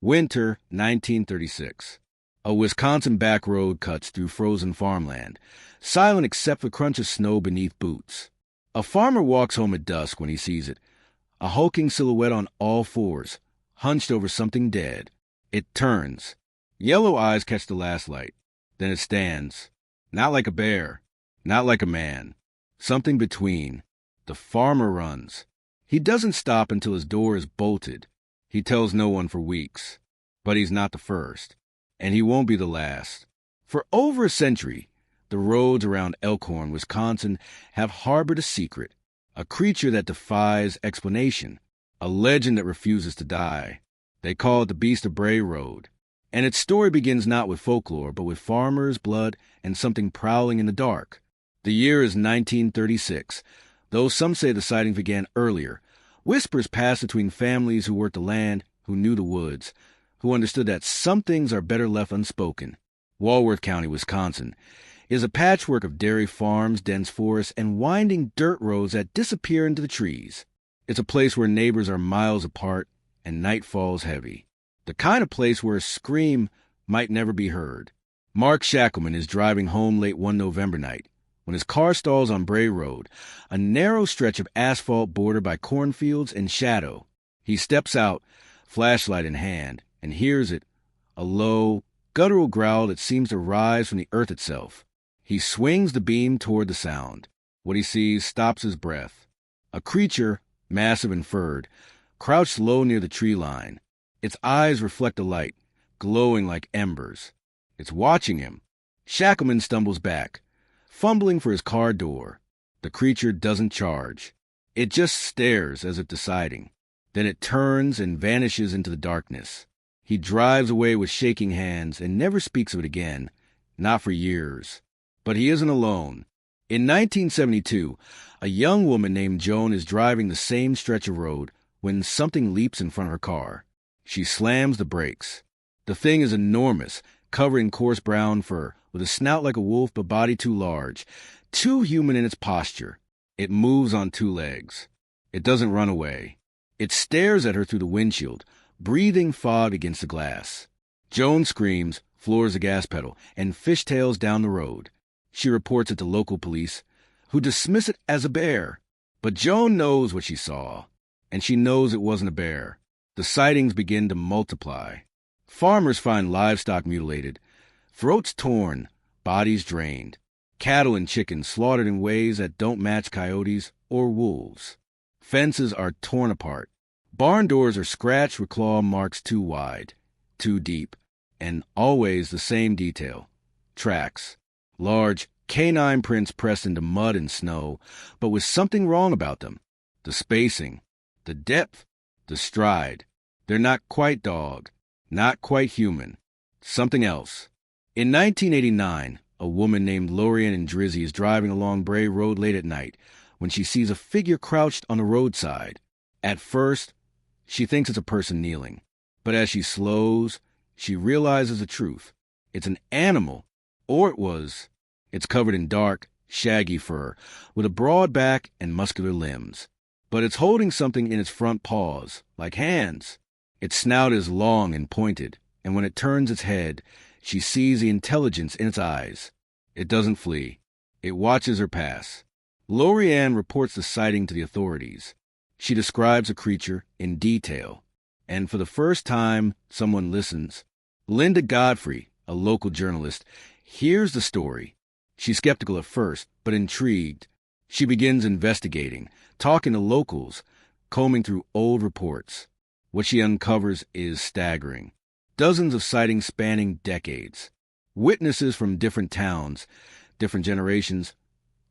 Winter, 1936. A Wisconsin back road cuts through frozen farmland, silent except for crunch of snow beneath boots. A farmer walks home at dusk when he sees it, a hulking silhouette on all fours, hunched over something dead. It turns. Yellow eyes catch the last light. Then it stands. Not like a bear, not like a man. Something between. The farmer runs. He doesn't stop until his door is bolted. He tells no one for weeks. But he's not the first. And he won't be the last. For over a century, the roads around Elkhorn, Wisconsin, have harbored a secret, a creature that defies explanation, a legend that refuses to die. They call it the Beast of Bray Road. And its story begins not with folklore, but with farmers, blood, and something prowling in the dark. The year is 1936, though some say the sightings began earlier. Whispers pass between families who worked the land, who knew the woods, who understood that some things are better left unspoken. Walworth County, Wisconsin, is a patchwork of dairy farms, dense forests, and winding dirt roads that disappear into the trees. It's a place where neighbors are miles apart and night falls heavy. The kind of place where a scream might never be heard. Mark Shackleman is driving home late one November night when his car stalls on Bray Road, a narrow stretch of asphalt bordered by cornfields and shadow. He steps out, flashlight in hand, and hears it, a low, guttural growl that seems to rise from the earth itself. He swings the beam toward the sound. What he sees stops his breath. A creature, massive and furred, crouched low near the tree line. Its eyes reflect the light, glowing like embers. It's watching him. Shackleman stumbles back, fumbling for his car door. The creature doesn't charge. It just stares as if deciding. Then it turns and vanishes into the darkness. He drives away with shaking hands and never speaks of it again, not for years. But he isn't alone. In 1972, a young woman named Joan is driving the same stretch of road when something leaps in front of her car. She slams the brakes. The thing is enormous, covered in coarse brown fur, with a snout like a wolf but body too large, too human in its posture. It moves on two legs. It doesn't run away. It stares at her through the windshield, breathing fog against the glass. Joan screams, floors the gas pedal, and fishtails down the road. She reports it to local police, who dismiss it as a bear. But Joan knows what she saw, and she knows it wasn't a bear. The sightings begin to multiply. Farmers find livestock mutilated, throats torn, bodies drained, cattle and chickens slaughtered in ways that don't match coyotes or wolves. Fences are torn apart. Barn doors are scratched with claw marks too wide, too deep, and always the same detail. Tracks. Large, canine prints pressed into mud and snow, but with something wrong about them. The spacing, the depth, the stride. They're not quite dog, not quite human. Something else. In 1989, a woman named Lorianne Drizzy is driving along Bray Road late at night when she sees a figure crouched on the roadside. At first, she thinks it's a person kneeling, but as she slows, she realizes the truth. It's an animal, or it was. It's covered in dark, shaggy fur, with a broad back and muscular limbs. But it's holding something in its front paws, like hands. Its snout is long and pointed, and when it turns its head, she sees the intelligence in its eyes. It doesn't flee. It watches her pass. Lorianne reports the sighting to the authorities. She describes the creature in detail, and for the first time, someone listens. Linda Godfrey, a local journalist, hears the story. She's skeptical at first, but intrigued. She begins investigating, talking to locals, combing through old reports. What she uncovers is staggering. Dozens of sightings spanning decades. Witnesses from different towns, different generations,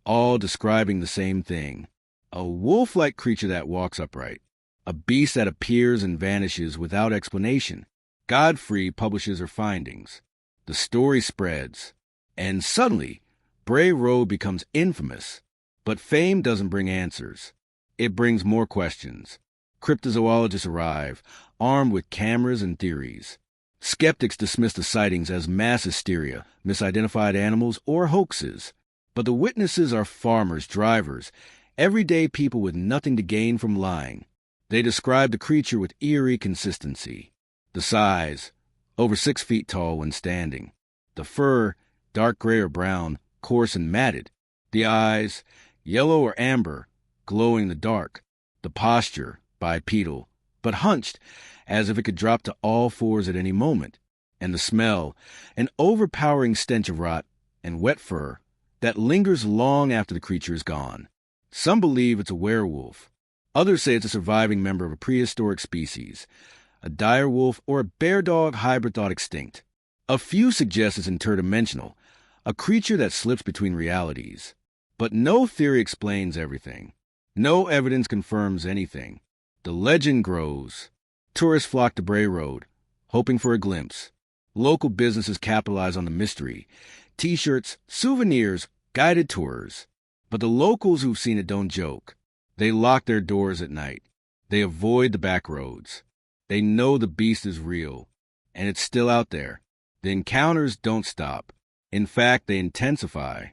all describing the same thing. A wolf-like creature that walks upright. A beast that appears and vanishes without explanation. Godfrey publishes her findings. The story spreads. And suddenly, Bray Road becomes infamous. But fame doesn't bring answers. It brings more questions. Cryptozoologists arrive, armed with cameras and theories. Skeptics dismiss the sightings as mass hysteria, misidentified animals, or hoaxes. But the witnesses are farmers, drivers, everyday people with nothing to gain from lying. They describe the creature with eerie consistency. The size, over 6 feet tall when standing. The fur, dark gray or brown, coarse and matted. The eyes, yellow or amber, glowing in the dark. The posture, bipedal, but hunched, as if it could drop to all fours at any moment. And the smell, an overpowering stench of rot and wet fur that lingers long after the creature is gone. Some believe it's a werewolf. Others say it's a surviving member of a prehistoric species, a dire wolf or a bear-dog hybrid thought extinct. A few suggest it's interdimensional, a creature that slips between realities. But no theory explains everything. No evidence confirms anything. The legend grows. Tourists flock to Bray Road, hoping for a glimpse. Local businesses capitalize on the mystery. T-shirts, souvenirs, guided tours. But the locals who've seen it don't joke. They lock their doors at night. They avoid the back roads. They know the beast is real, and it's still out there. The encounters don't stop. In fact, they intensify.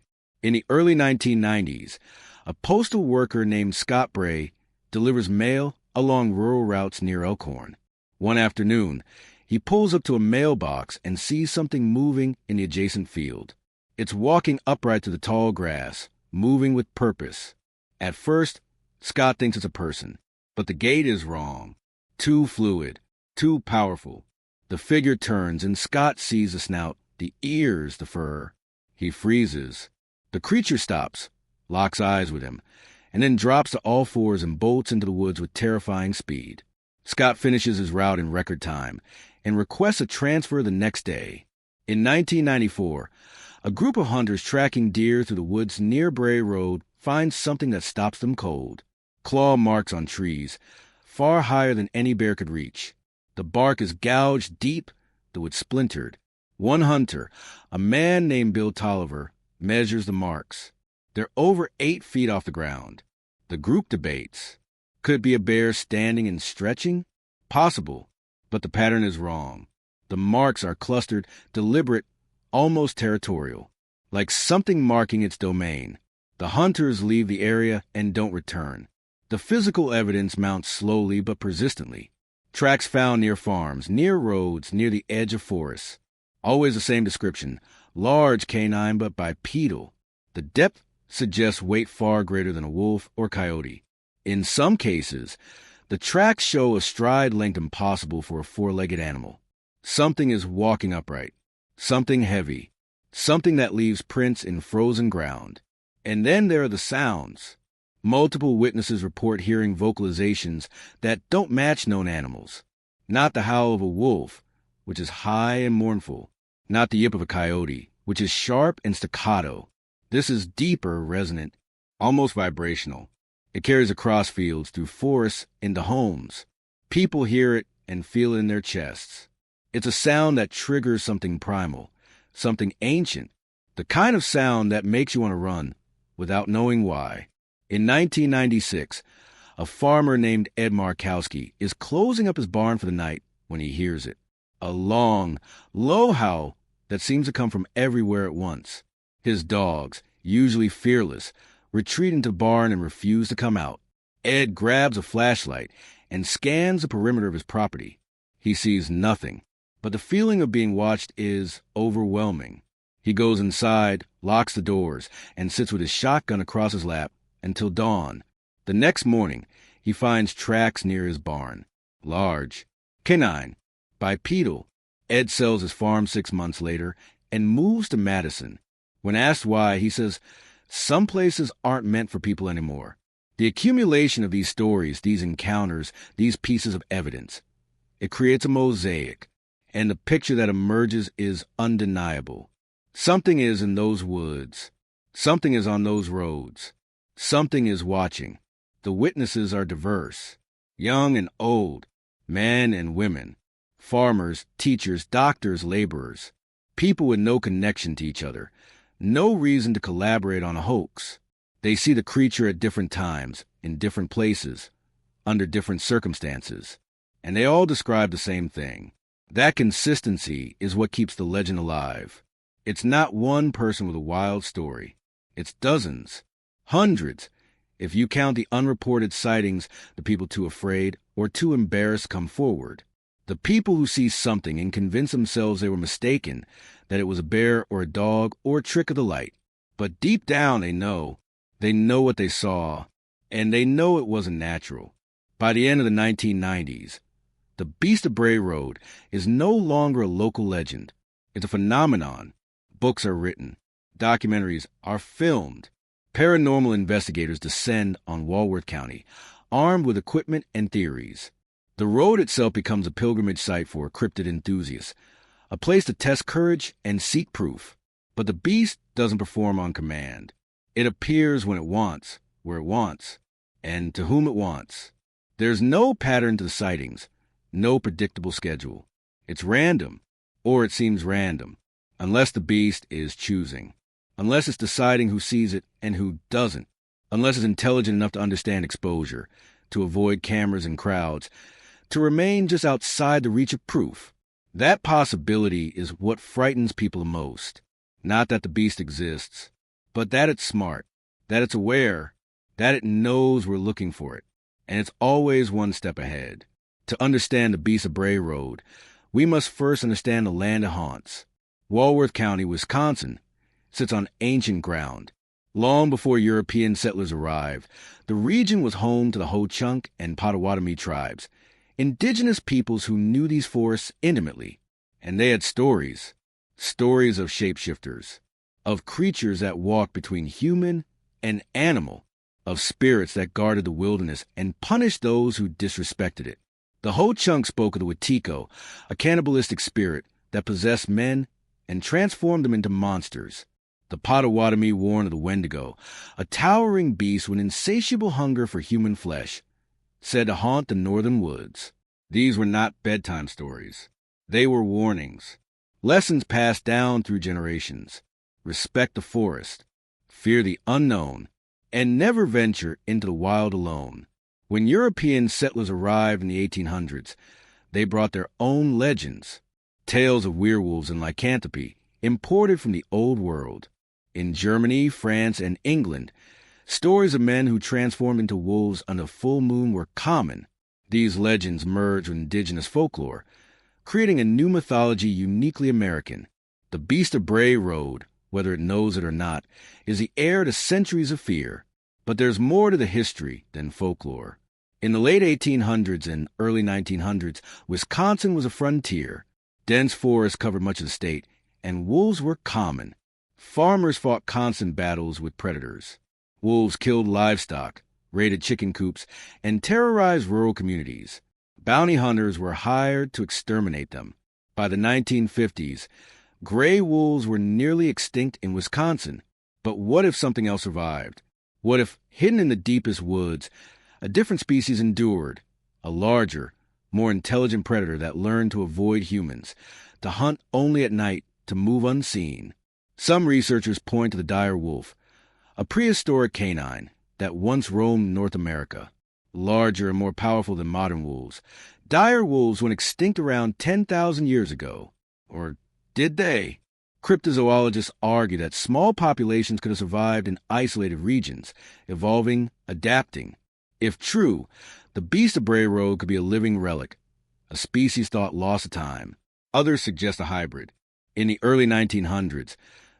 In the early 1990s, a postal worker named Scott Bray delivers mail along rural routes near Elkhorn. One afternoon, he pulls up to a mailbox and sees something moving in the adjacent field. It's walking upright to the tall grass, moving with purpose. At first, Scott thinks it's a person, but the gait is wrong. Too fluid, too powerful. The figure turns and Scott sees the snout, the ears, the fur. He freezes. The creature stops, locks eyes with him, and then drops to all fours and bolts into the woods with terrifying speed. Scott finishes his route in record time and requests a transfer the next day. In 1994, a group of hunters tracking deer through the woods near Bray Road finds something that stops them cold. Claw marks on trees, far higher than any bear could reach. The bark is gouged deep, the wood splintered. One hunter, a man named Bill Tolliver, measures the marks. They're over 8 feet off the ground. The group debates. Could it be a bear standing and stretching? Possible, but the pattern is wrong. The marks are clustered, deliberate, almost territorial, like something marking its domain. The hunters leave the area and don't return. The physical evidence mounts slowly but persistently. Tracks found near farms, near roads, near the edge of forests. Always the same description, large canine but bipedal. The depth suggests weight far greater than a wolf or coyote. In some cases, the tracks show a stride length impossible for a four-legged animal. Something is walking upright, something heavy, something that leaves prints in frozen ground. And then there are the sounds. Multiple witnesses report hearing vocalizations that don't match known animals. Not the howl of a wolf, which is high and mournful. Not the yip of a coyote, which is sharp and staccato. This is deeper, resonant, almost vibrational. It carries across fields, through forests, into homes. People hear it and feel it in their chests. It's a sound that triggers something primal, something ancient, the kind of sound that makes you want to run without knowing why. In 1996, a farmer named Ed Markowski is closing up his barn for the night when he hears it. A long, low howl that seems to come from everywhere at once. His dogs, usually fearless, retreat into the barn and refuse to come out. Ed grabs a flashlight and scans the perimeter of his property. He sees nothing, but the feeling of being watched is overwhelming. He goes inside, locks the doors, and sits with his shotgun across his lap until dawn. The next morning, he finds tracks near his barn. Large, canine, bipedal. Ed sells his farm 6 months later and moves to Madison. When asked why, he says, "Some places aren't meant for people anymore." The accumulation of these stories, these encounters, these pieces of evidence, it creates a mosaic, and the picture that emerges is undeniable. Something is in those woods. Something is on those roads. Something is watching. The witnesses are diverse, young and old, men and women, farmers, teachers, doctors, laborers, people with no connection to each other, no reason to collaborate on a hoax. They see the creature at different times, in different places, under different circumstances, and they all describe the same thing. That consistency is what keeps the legend alive. It's not one person with a wild story. It's dozens, hundreds, if you count the unreported sightings, the people too afraid or too embarrassed to come forward. The people who see something and convince themselves they were mistaken, that it was a bear or a dog or a trick of the light. But deep down they know what they saw, and they know it wasn't natural. By the end of the 1990s, the Beast of Bray Road is no longer a local legend. It's a phenomenon. Books are written. Documentaries are filmed. Paranormal investigators descend on Walworth County, armed with equipment and theories. The road itself becomes a pilgrimage site for cryptid enthusiasts, a place to test courage and seek proof. But the beast doesn't perform on command. It appears when it wants, where it wants, and to whom it wants. There's no pattern to the sightings, no predictable schedule. It's random, or it seems random, unless the beast is choosing, unless it's deciding who sees it and who doesn't, unless it's intelligent enough to understand exposure, to avoid cameras and crowds, to remain just outside the reach of proof. That possibility is what frightens people most. Not that the beast exists, but that it's smart, that it's aware, that it knows we're looking for it, and it's always one step ahead. To understand the Beast of Bray Road, we must first understand the land it haunts. Walworth County, Wisconsin, sits on ancient ground. Long before European settlers arrived, the region was home to the Ho-Chunk and Potawatomi tribes, indigenous peoples who knew these forests intimately, and they had stories of shapeshifters, of creatures that walked between human and animal, of spirits that guarded the wilderness and punished those who disrespected it. The Ho-Chunk spoke of the Wetiko, a cannibalistic spirit that possessed men and transformed them into monsters. The Potawatomi warned of the Wendigo, a towering beast with insatiable hunger for human flesh, said to haunt the northern woods. These were not bedtime stories. They were warnings, lessons passed down through generations. Respect the forest, fear the unknown, and never venture into the wild alone. When European settlers arrived in the 1800s, they brought their own legends, tales of werewolves and lycanthropy, imported from the Old World. In Germany, France, and England, stories of men who transformed into wolves under full moon were common. These legends merged with indigenous folklore, creating a new mythology uniquely American. The Beast of Bray Road, whether it knows it or not, is the heir to centuries of fear. But there's more to the history than folklore. In the late 1800s and early 1900s, Wisconsin was a frontier. Dense forests covered much of the state, and wolves were common. Farmers fought constant battles with predators. Wolves killed livestock, raided chicken coops, and terrorized rural communities. Bounty hunters were hired to exterminate them. By the 1950s, gray wolves were nearly extinct in Wisconsin. But what if something else survived? What if, hidden in the deepest woods, a different species endured, a larger, more intelligent predator that learned to avoid humans, to hunt only at night, to move unseen? Some researchers point to the dire wolf, a prehistoric canine that once roamed North America. Larger and more powerful than modern wolves, dire wolves went extinct around 10,000 years ago. Or did they? Cryptozoologists argue that small populations could have survived in isolated regions, evolving, adapting. If true, the Beast of Bray Road could be a living relic, a species thought lost to time. Others suggest a hybrid. In the early 1900s,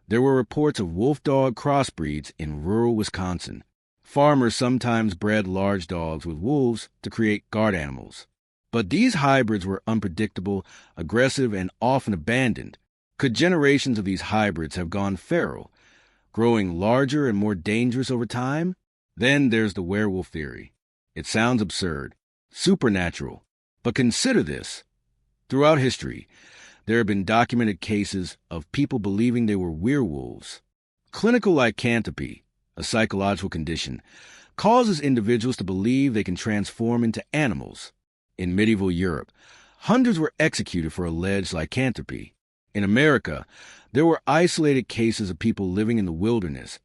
there were reports of wolf-dog crossbreeds in rural Wisconsin. Farmers sometimes bred large dogs with wolves to create guard animals. But these hybrids were unpredictable, aggressive, and often abandoned. Could generations of these hybrids have gone feral, growing larger and more dangerous over time? Then there's the werewolf theory. It sounds absurd, supernatural. But consider this. Throughout history, there have been documented cases of people believing they were werewolves. Clinical lycanthropy, a psychological condition, causes individuals to believe they can transform into animals. In medieval Europe, hundreds were executed for alleged lycanthropy. In America, there were isolated cases of people living in the wilderness,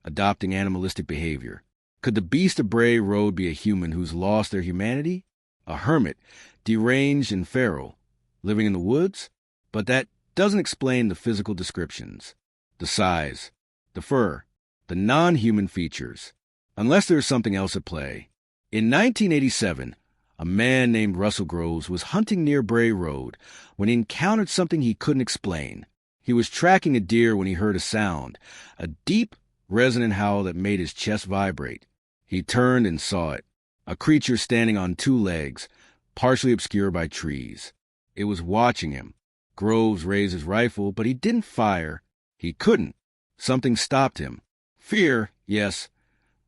adopting animalistic behavior. Could the Beast of Bray Road be a human who's lost their humanity? A hermit, deranged and feral, living in the woods? But that doesn't explain the physical descriptions, the size, the fur, the non-human features, unless there's something else at play. In 1987, A man named Russell Groves was hunting near Bray Road when he encountered something he couldn't explain. He was tracking a deer when he heard a sound, a deep, resonant howl that made his chest vibrate. He turned and saw it, a creature standing on two legs, partially obscured by trees. It was watching him. Groves raised his rifle, but he didn't fire. He couldn't. Something stopped him. Fear, yes,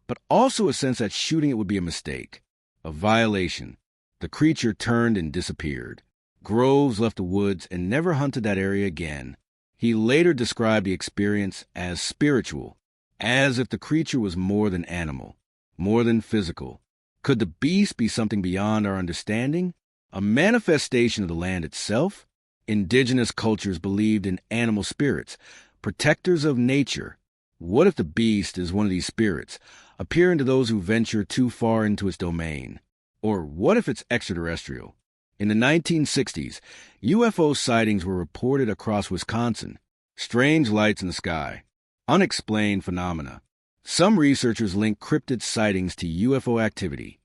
but also a sense that shooting it would be a mistake, a violation. The creature turned and disappeared. Groves left the woods and never hunted that area again. He later described the experience as spiritual, as if the creature was more than animal, more than physical. Could the beast be something beyond our understanding? A manifestation of the land itself? Indigenous cultures believed in animal spirits, protectors of nature. What if the beast is one of these spirits, appearing to those who venture too far into its domain? Or what if it's extraterrestrial? In the 1960s, UFO sightings were reported across Wisconsin. Strange lights in the sky. Unexplained phenomena. Some researchers link cryptid sightings to UFO activity,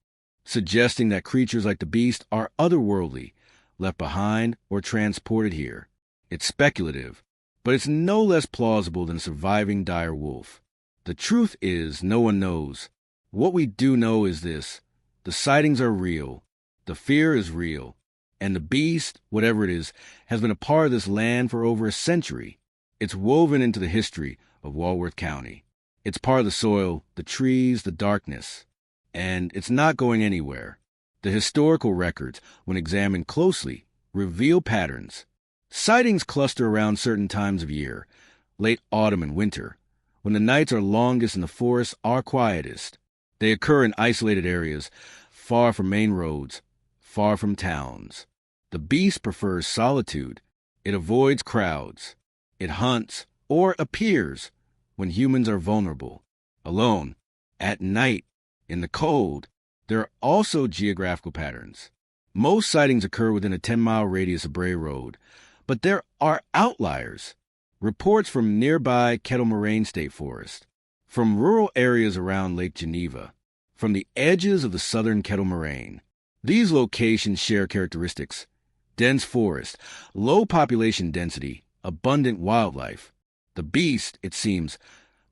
suggesting that creatures like the beast are otherworldly, left behind or transported here. It's speculative, but it's no less plausible than a surviving dire wolf. The truth is, no one knows. What we do know is this: the sightings are real, the fear is real, and the beast, whatever it is, has been a part of this land for over a century. It's woven into the history of Walworth County. It's part of the soil, the trees, the darkness. And it's not going anywhere. The historical records, when examined closely, reveal patterns. Sightings cluster around certain times of year, late autumn and winter, when the nights are longest and the forests are quietest. They occur in isolated areas, far from main roads, far from towns. The beast prefers solitude. It avoids crowds. It hunts, or appears, when humans are vulnerable, alone, at night, in the cold. There are also geographical patterns. Most sightings occur within a 10-mile radius of Bray Road, but there are outliers. Reports from nearby Kettle Moraine State Forest, from rural areas around Lake Geneva, from the edges of the southern Kettle Moraine. These locations share characteristics: dense forest, low population density, abundant wildlife. The beast, it seems,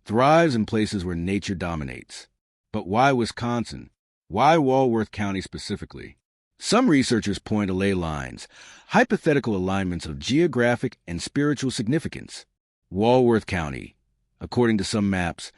thrives in places where nature dominates. But why Wisconsin? Why Walworth County specifically? Some researchers point to ley lines, hypothetical alignments of geographic and spiritual significance. Walworth County, according to some maps,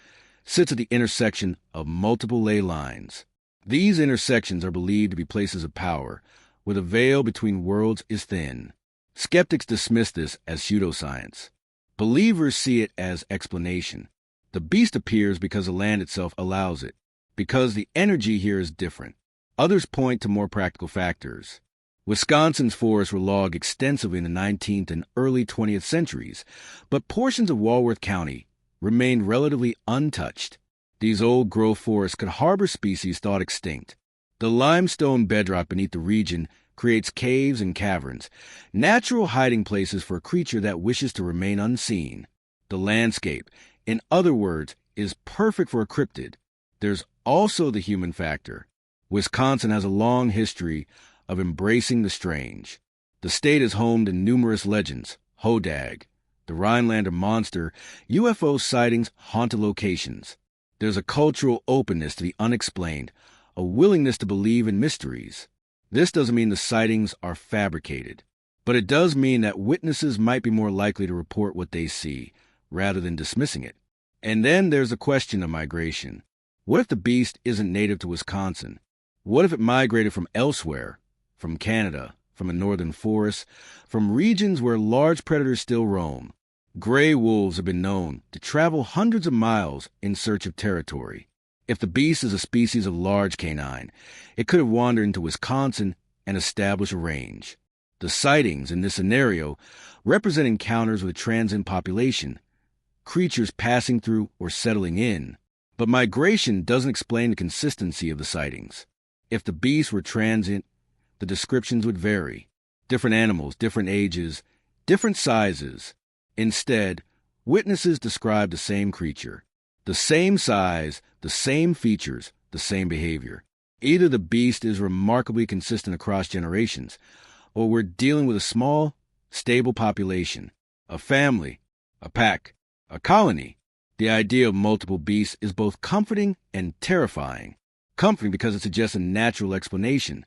sits at the intersection of multiple ley lines. These intersections are believed to be places of power, where the veil between worlds is thin. Skeptics dismiss this as pseudoscience. Believers see it as explanation. The beast appears because the land itself allows it, because the energy here is different. Others point to more practical factors. Wisconsin's forests were logged extensively in the 19th and early 20th centuries, but portions of Walworth County remained relatively untouched. These old-growth forests could harbor species thought extinct. The limestone bedrock beneath the region creates caves and caverns, natural hiding places for a creature that wishes to remain unseen. The landscape, in other words, is perfect for a cryptid. There's also the human factor. Wisconsin has a long history of embracing the strange. The state is home to numerous legends: Hodag, the Rhinelander monster, UFO sightings, haunted locations. There's a cultural openness to the unexplained, a willingness to believe in mysteries. This doesn't mean the sightings are fabricated, but it does mean that witnesses might be more likely to report what they see, rather than dismissing it. And then there's the question of migration. What if the beast isn't native to Wisconsin? What if it migrated from elsewhere, from Canada, from the northern forests, from regions where large predators still roam? Gray wolves have been known to travel hundreds of miles in search of territory. If the beast is a species of large canine, it could have wandered into Wisconsin and established a range. The sightings in this scenario represent encounters with a transient population, creatures passing through or settling in. But migration doesn't explain the consistency of the sightings. If the beasts were transient, the descriptions would vary. Different animals, different ages, different sizes. Instead, witnesses describe the same creature. The same size, the same features, the same behavior. Either the beast is remarkably consistent across generations, or we're dealing with a small, stable population, a family, a pack, a colony. The idea of multiple beasts is both comforting and terrifying. Comforting because it suggests a natural explanation,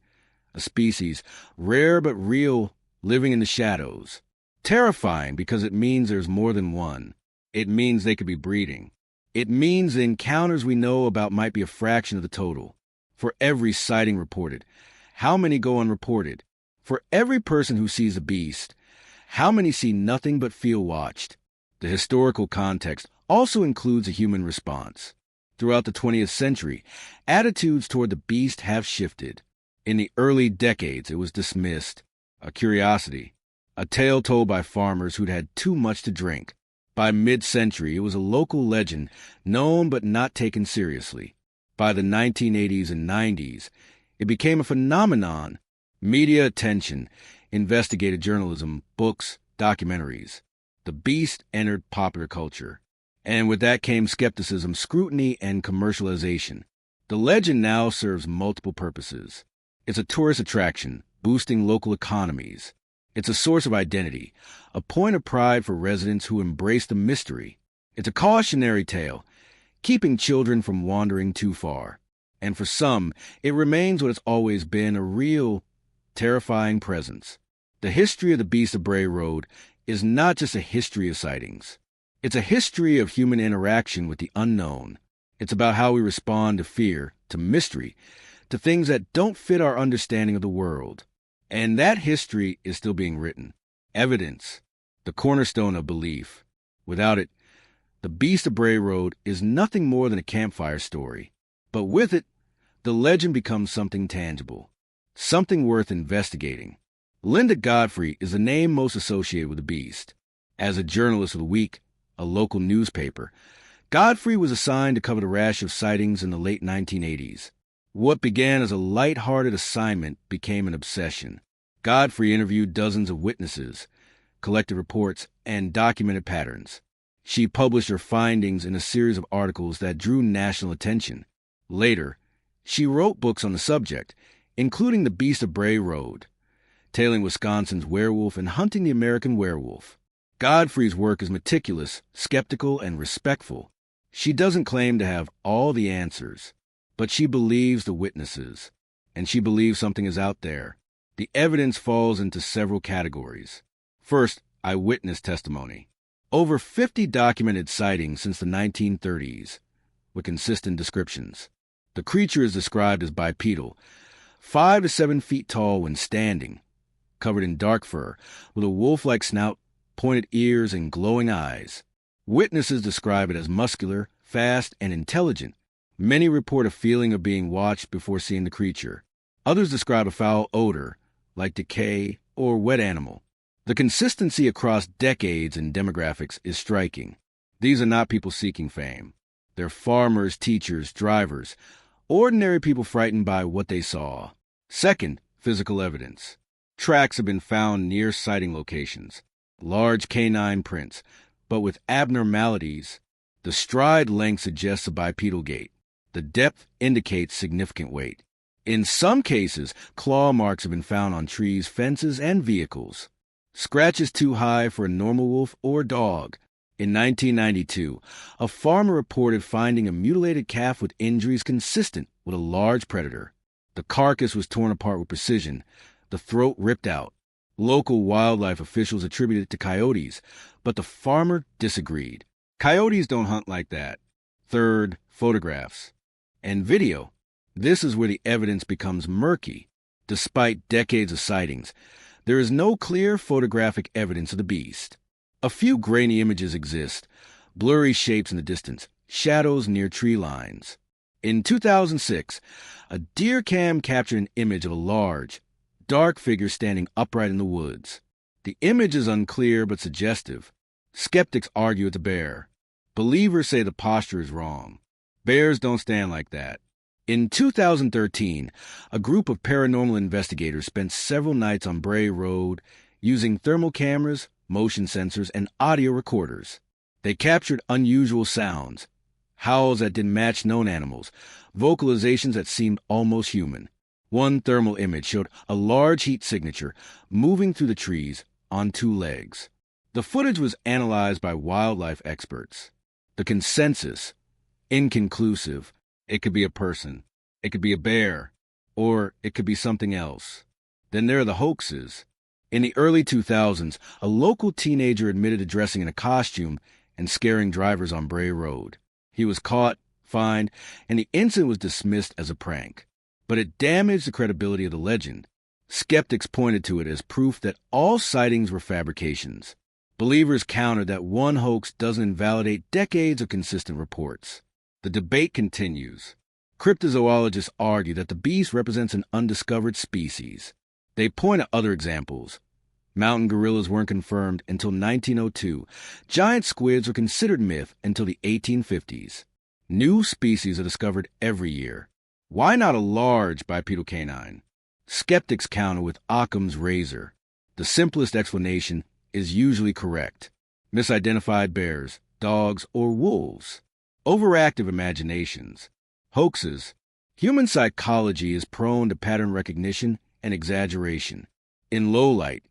a species, rare but real, living in the shadows. Terrifying because it means there's more than one. It means they could be breeding. It means the encounters we know about might be a fraction of the total. For every sighting reported, how many go unreported? For every person who sees a beast, how many see nothing but feel watched? The historical context also includes a human response. Throughout the 20th century, attitudes toward the beast have shifted. In the early decades, it was dismissed, a curiosity, a tale told by farmers who'd had too much to drink. By mid-century, it was a local legend, known but not taken seriously. By the 1980s and 90s, it became a phenomenon. Media attention, investigative journalism, books, documentaries. The beast entered popular culture. And with that came skepticism, scrutiny, and commercialization. The legend now serves multiple purposes. It's a tourist attraction, boosting local economies. It's a source of identity, a point of pride for residents who embrace the mystery. It's a cautionary tale, keeping children from wandering too far. And for some, it remains what it's always been, a real, terrifying presence. The history of the Beast of Bray Road is not just a history of sightings. It's a history of human interaction with the unknown. It's about how we respond to fear, to mystery, to things that don't fit our understanding of the world. And that history is still being written. Evidence, the cornerstone of belief. Without it, the Beast of Bray Road is nothing more than a campfire story. But with it, the legend becomes something tangible, something worth investigating. Linda Godfrey is the name most associated with the beast. As a journalist of the week, a local newspaper, Godfrey was assigned to cover the rash of sightings in the late 1980s. What began as a light-hearted assignment became an obsession. Godfrey interviewed dozens of witnesses, collected reports, and documented patterns. She published her findings in a series of articles that drew national attention. Later, she wrote books on the subject, including The Beast of Bray Road, Tailing Wisconsin's Werewolf and Hunting the American Werewolf. Godfrey's work is meticulous, skeptical, and respectful. She doesn't claim to have all the answers, but she believes the witnesses, and she believes something is out there. The evidence falls into several categories. First, eyewitness testimony. Over 50 documented sightings since the 1930s, with consistent descriptions. The creature is described as bipedal, 5 to 7 feet tall when standing, covered in dark fur, with a wolf-like snout, pointed ears, and glowing eyes. Witnesses describe it as muscular, fast, and intelligent. Many report a feeling of being watched before seeing the creature. Others describe a foul odor, like decay or wet animal. The consistency across decades and demographics is striking. These are not people seeking fame. They're farmers, teachers, drivers, ordinary people frightened by what they saw. Second, physical evidence. Tracks have been found near sighting locations. Large canine prints, but with abnormalities. The stride length suggests a bipedal gait. The depth indicates significant weight. In some cases, claw marks have been found on trees, fences, and vehicles. Scratches too high for a normal wolf or dog. In 1992, a farmer reported finding a mutilated calf with injuries consistent with a large predator. The carcass was torn apart with precision, the throat ripped out. Local wildlife officials attributed it to coyotes, but the farmer disagreed. Coyotes don't hunt like that. Third, photographs and video. This is where the evidence becomes murky. Despite decades of sightings, there is no clear photographic evidence of the beast. A few grainy images exist, blurry shapes in the distance, shadows near tree lines. In 2006, a deer cam captured an image of a large, dark figure standing upright in the woods. The image is unclear but suggestive. Skeptics argue it's a bear. Believers say the posture is wrong. Bears don't stand like that. In 2013, a group of paranormal investigators spent several nights on Bray Road using thermal cameras, motion sensors, and audio recorders. They captured unusual sounds, howls that didn't match known animals, vocalizations that seemed almost human. One thermal image showed a large heat signature moving through the trees on two legs. The footage was analyzed by wildlife experts. The consensus: inconclusive. It could be a person, it could be a bear, or it could be something else. Then there are the hoaxes. In the early 2000s, a local teenager admitted to dressing in a costume and scaring drivers on Bray Road. He was caught, fined, and the incident was dismissed as a prank. But it damaged the credibility of the legend. Skeptics pointed to it as proof that all sightings were fabrications. Believers countered that one hoax doesn't invalidate decades of consistent reports. The debate continues. Cryptozoologists argue that the beast represents an undiscovered species. They point at other examples. Mountain gorillas weren't confirmed until 1902. Giant squids were considered myth until the 1850s. New species are discovered every year. Why not a large bipedal canine? Skeptics counter with Occam's razor. The simplest explanation is usually correct. Misidentified bears, dogs, or wolves. Overactive imaginations. Hoaxes. Human psychology is prone to pattern recognition and exaggeration. In low light,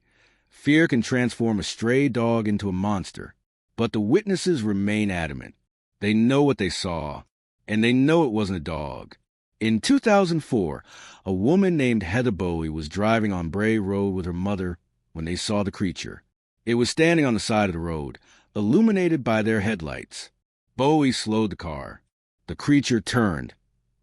fear can transform a stray dog into a monster, but the witnesses remain adamant. They know what they saw, and they know it wasn't a dog. In 2004, a woman named Heather Bowie was driving on Bray Road with her mother when they saw the creature. It was standing on the side of the road, illuminated by their headlights. Bowie slowed the car. The creature turned,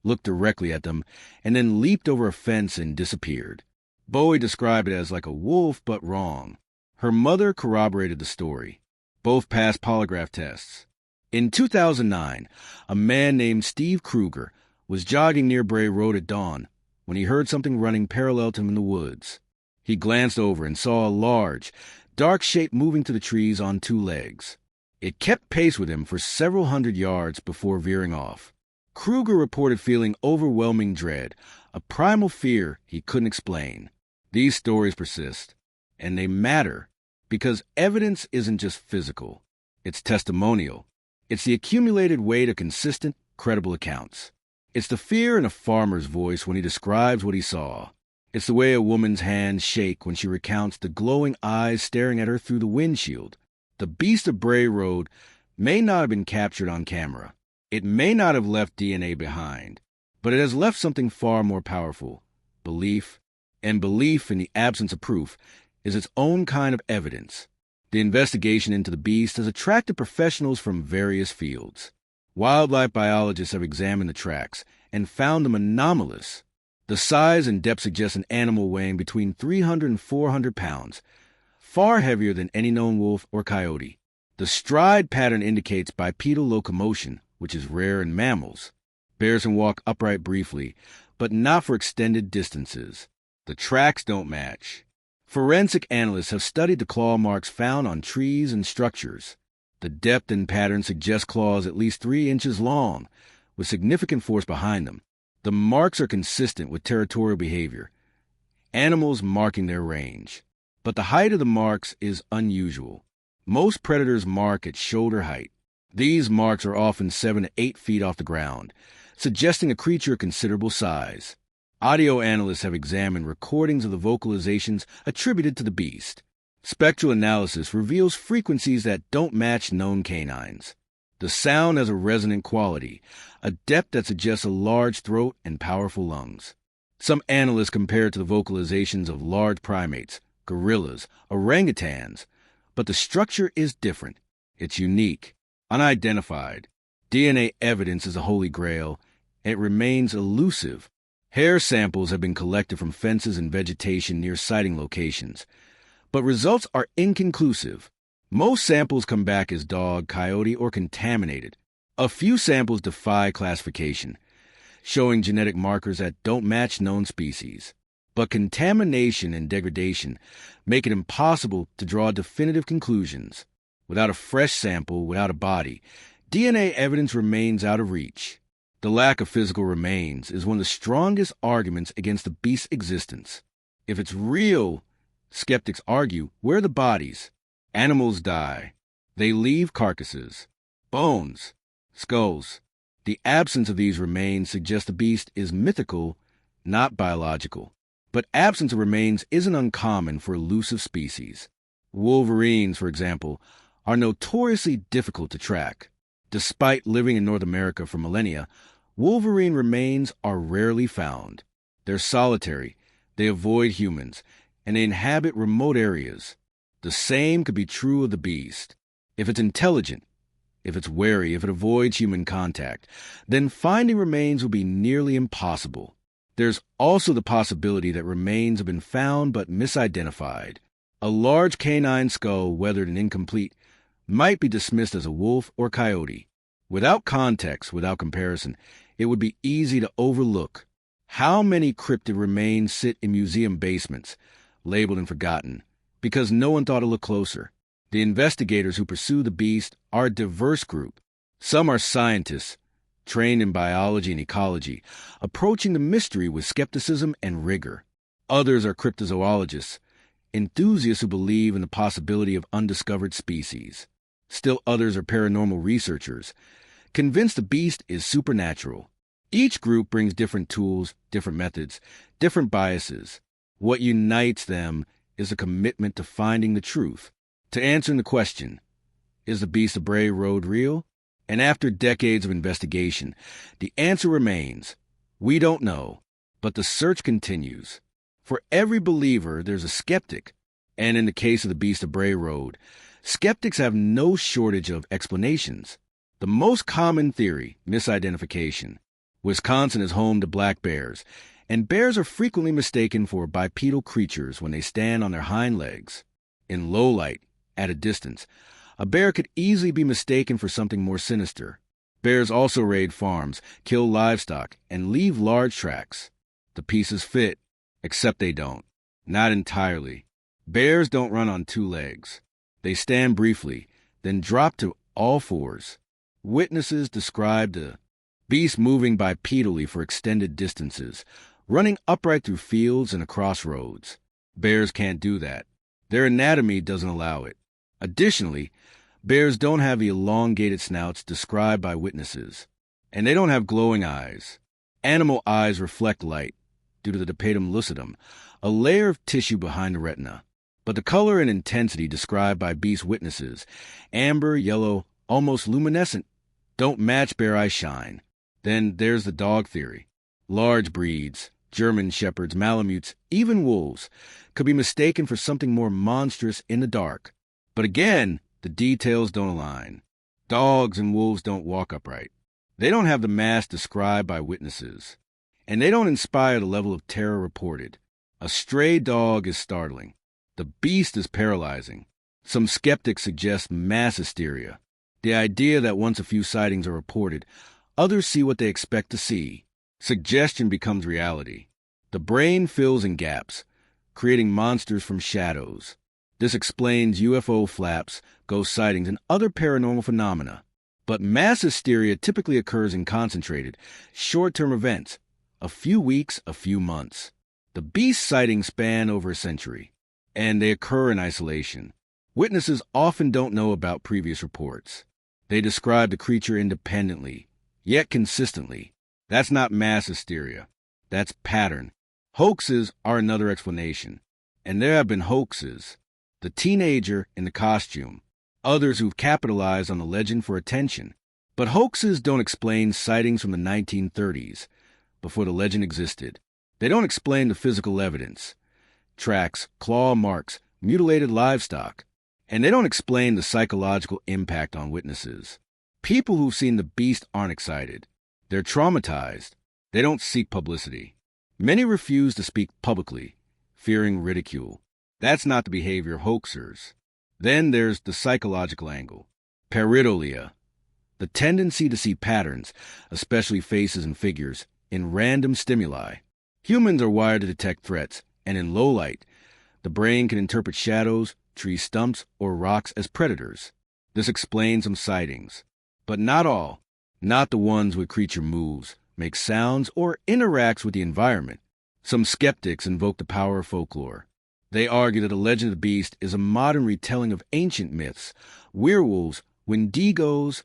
looked directly at them, and then leaped over a fence and disappeared. Bowie described it as like a wolf, but wrong. Her mother corroborated the story. Both passed polygraph tests. In 2009, a man named Steve Kruger was jogging near Bray Road at dawn when he heard something running parallel to him in the woods. He glanced over and saw a large, dark shape moving through the trees on two legs. It kept pace with him for several hundred yards before veering off. Kruger reported feeling overwhelming dread, a primal fear he couldn't explain. These stories persist, and they matter because evidence isn't just physical. It's testimonial. It's the accumulated weight of consistent, credible accounts. It's the fear in a farmer's voice when he describes what he saw. It's the way a woman's hands shake when she recounts the glowing eyes staring at her through the windshield. The Beast of Bray Road may not have been captured on camera. It may not have left DNA behind, but it has left something far more powerful: belief. And belief, in the absence of proof, is its own kind of evidence. The investigation into the beast has attracted professionals from various fields. Wildlife biologists have examined the tracks and found them anomalous. The size and depth suggest an animal weighing between 300 and 400 pounds, far heavier than any known wolf or coyote. The stride pattern indicates bipedal locomotion, which is rare in mammals. Bears can walk upright briefly, but not for extended distances. The tracks don't match. Forensic analysts have studied the claw marks found on trees and structures. The depth and pattern suggest claws at least 3 inches long, with significant force behind them. The marks are consistent with territorial behavior, animals marking their range. But the height of the marks is unusual. Most predators mark at shoulder height. These marks are often 7 to 8 feet off the ground, suggesting a creature of considerable size. Audio analysts have examined recordings of the vocalizations attributed to the beast. Spectral analysis reveals frequencies that don't match known canines. The sound has a resonant quality, a depth that suggests a large throat and powerful lungs. Some analysts compare it to the vocalizations of large primates, gorillas, orangutans, but the structure is different. It's unique, unidentified. DNA evidence is a holy grail, and it remains elusive. Hair samples have been collected from fences and vegetation near sighting locations, but results are inconclusive. Most samples come back as dog, coyote, or contaminated. A few samples defy classification, showing genetic markers that don't match known species. But contamination and degradation make it impossible to draw definitive conclusions. Without a fresh sample, without a body, DNA evidence remains out of reach. The lack of physical remains is one of the strongest arguments against the beast's existence. If it's real, skeptics argue, where are the bodies? Animals die. They leave carcasses, bones, skulls, The absence of these remains suggests the beast is mythical, not biological. But absence of remains isn't uncommon for elusive species. Wolverines, for example, are notoriously difficult to track. Despite living in North America for millennia, wolverine remains are rarely found. They're solitary, they avoid humans, and they inhabit remote areas. The same could be true of the beast. If it's intelligent, if it's wary, if it avoids human contact, then finding remains will be nearly impossible. There's also the possibility that remains have been found but misidentified. A large canine skull, weathered and incomplete, might be dismissed as a wolf or coyote. Without context, without comparison, it would be easy to overlook. How many cryptid remains sit in museum basements, labeled and forgotten, because no one thought to look closer? The investigators who pursue the beast are a diverse group. Some are scientists, trained in biology and ecology, approaching the mystery with skepticism and rigor. Others are cryptozoologists, enthusiasts who believe in the possibility of undiscovered species. Still others are paranormal researchers, convinced the beast is supernatural. Each group brings different tools, different methods, different biases. What unites them is a commitment to finding the truth, to answering the question, is the Beast of Bray Road real? And after decades of investigation, the answer remains, we don't know, but the search continues. For every believer, there's a skeptic. And in the case of the Beast of Bray Road, skeptics have no shortage of explanations. The most common theory, misidentification. Wisconsin is home to black bears, and bears are frequently mistaken for bipedal creatures when they stand on their hind legs. In low light, at a distance, a bear could easily be mistaken for something more sinister. Bears also raid farms, kill livestock, and leave large tracks. The pieces fit, except they don't. Not entirely. Bears don't run on two legs. They stand briefly, then drop to all fours. Witnesses described the beast moving bipedally for extended distances, running upright through fields and across roads. Bears can't do that. Their anatomy doesn't allow it. Additionally, bears don't have the elongated snouts described by witnesses, and they don't have glowing eyes. Animal eyes reflect light, due to the tapetum lucidum, a layer of tissue behind the retina. But the color and intensity described by beast witnesses, amber, yellow, almost luminescent, don't match bear eye shine. Then there's the dog theory. Large breeds, German shepherds, malamutes, even wolves, could be mistaken for something more monstrous in the dark. But again, the details don't align. Dogs and wolves don't walk upright. They don't have the mass described by witnesses. And they don't inspire the level of terror reported. A stray dog is startling. The beast is paralyzing. Some skeptics suggest mass hysteria. The idea that once a few sightings are reported, others see what they expect to see. Suggestion becomes reality. The brain fills in gaps, creating monsters from shadows. This explains UFO flaps, ghost sightings, and other paranormal phenomena. But mass hysteria typically occurs in concentrated, short-term events, a few weeks, a few months. The beast sightings span over a century, and they occur in isolation. Witnesses often don't know about previous reports. They describe the creature independently, yet consistently. That's not mass hysteria. That's pattern. Hoaxes are another explanation. And there have been hoaxes. The teenager in the costume, others who've capitalized on the legend for attention. But hoaxes don't explain sightings from the 1930s, before the legend existed. They don't explain the physical evidence, tracks, claw marks, mutilated livestock. And they don't explain the psychological impact on witnesses. People who've seen the beast aren't excited. They're traumatized. They don't seek publicity. Many refuse to speak publicly, fearing ridicule. That's not the behavior of hoaxers. Then there's the psychological angle. Pareidolia, the tendency to see patterns, especially faces and figures, in random stimuli. Humans are wired to detect threats, and in low light, the brain can interpret shadows, tree stumps, or rocks as predators. This explains some sightings. But not all. Not the ones where creature moves, makes sounds, or interacts with the environment. Some skeptics invoke the power of folklore. They argue that the legend of the beast is a modern retelling of ancient myths, werewolves, wendigos,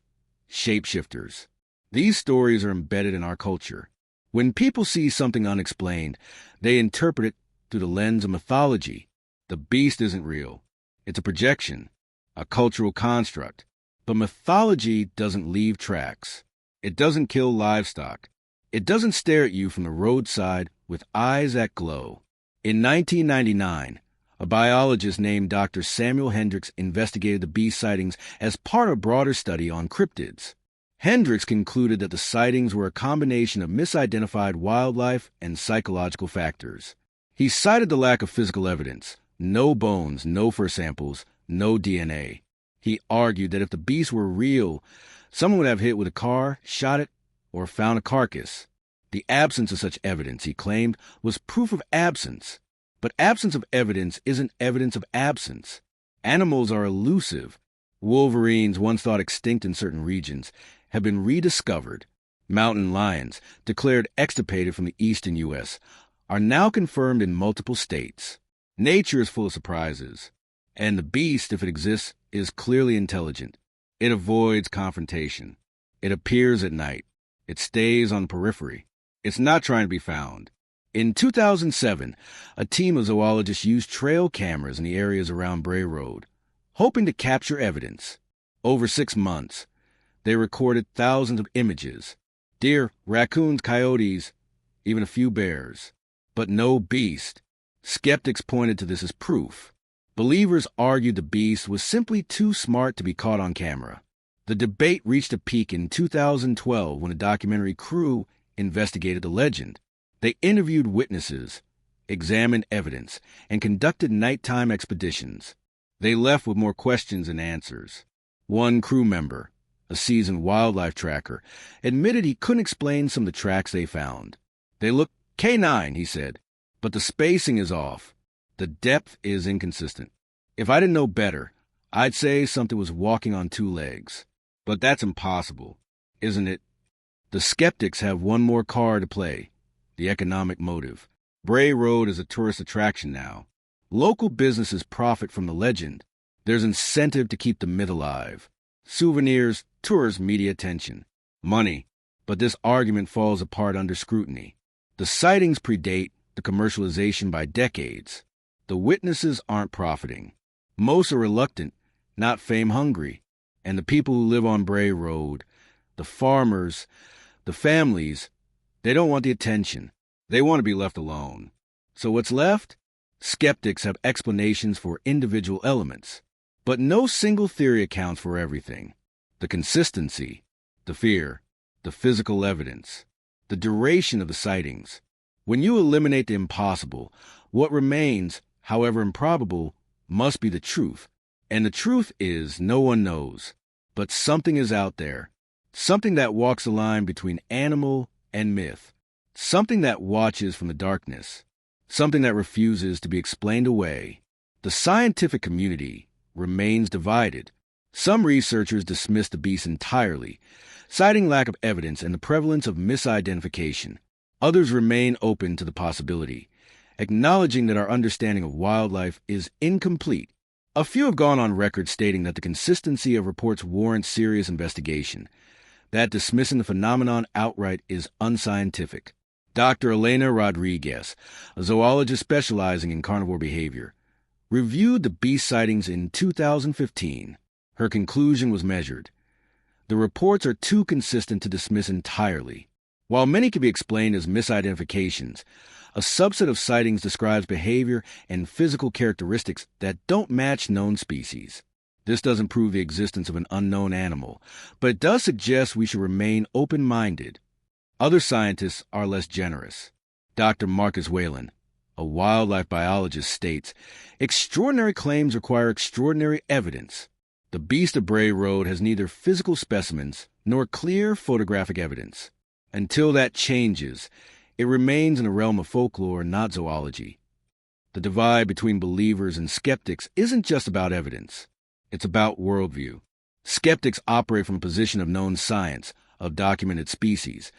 shapeshifters. These stories are embedded in our culture. When people see something unexplained, they interpret it through the lens of mythology. The beast isn't real. It's a projection, a cultural construct. But mythology doesn't leave tracks. It doesn't kill livestock. It doesn't stare at you from the roadside with eyes that glow. In 1999, a biologist named Dr. Samuel Hendricks investigated the beast sightings as part of a broader study on cryptids. Hendricks concluded that the sightings were a combination of misidentified wildlife and psychological factors. He cited the lack of physical evidence: no bones, no fur samples, no DNA. He argued that if the beast were real, someone would have hit it with a car, shot it, or found a carcass. The absence of such evidence, he claimed, was proof of absence. But absence of evidence isn't evidence of absence. Animals are elusive. Wolverines, once thought extinct in certain regions, have been rediscovered. Mountain lions, declared extirpated from the eastern U.S., are now confirmed in multiple states. Nature is full of surprises. And the beast, if it exists, is clearly intelligent. It avoids confrontation. It appears at night. It stays on the periphery. It's not trying to be found. In 2007, a team of zoologists used trail cameras in the areas around Bray Road, hoping to capture evidence. Over 6 months, they recorded thousands of images: deer, raccoons, coyotes, even a few bears. But no beast. Skeptics pointed to this as proof. Believers argued the beast was simply too smart to be caught on camera. The debate reached a peak in 2012 when a documentary crew investigated the legend. They interviewed witnesses, examined evidence, and conducted nighttime expeditions. They left with more questions than answers. One crew member, a seasoned wildlife tracker, admitted he couldn't explain some of the tracks they found. They look canine, he said, but the spacing is off. The depth is inconsistent. If I didn't know better, I'd say something was walking on 2 legs. But that's impossible, isn't it? The skeptics have one more card to play: the economic motive. Bray Road is a tourist attraction now. Local businesses profit from the legend. There's incentive to keep the myth alive. Souvenirs, tours, media attention, money. But this argument falls apart under scrutiny. The sightings predate the commercialization by decades. The witnesses aren't profiting. Most are reluctant, not fame-hungry. And the people who live on Bray Road, the farmers, the families, they don't want the attention. They want to be left alone. So what's left? Skeptics have explanations for individual elements. But no single theory accounts for everything. The consistency, the fear, the physical evidence, the duration of the sightings. When you eliminate the impossible, what remains, however improbable, must be the truth. And the truth is, no one knows. But something is out there. Something that walks the line between animal and myth. Something that watches from the darkness. Something that refuses to be explained away. The scientific community remains divided. Some researchers dismiss the beast entirely, citing lack of evidence and the prevalence of misidentification. Others remain open to the possibility, acknowledging that our understanding of wildlife is incomplete. A few have gone on record stating that the consistency of reports warrants serious investigation, that dismissing the phenomenon outright is unscientific. Dr. Elena Rodriguez, a zoologist specializing in carnivore behavior, reviewed the beast sightings in 2015. Her conclusion was measured. The reports are too consistent to dismiss entirely. While many can be explained as misidentifications, a subset of sightings describes behavior and physical characteristics that don't match known species. This doesn't prove the existence of an unknown animal, but it does suggest we should remain open-minded. Other scientists are less generous. Dr. Marcus Whalen, a wildlife biologist, states, "Extraordinary claims require extraordinary evidence. The Beast of Bray Road has neither physical specimens nor clear photographic evidence. Until that changes, it remains in the realm of folklore, not zoology." The divide between believers and skeptics isn't just about evidence. It's about worldview. Skeptics operate from a position of known science, of documented species,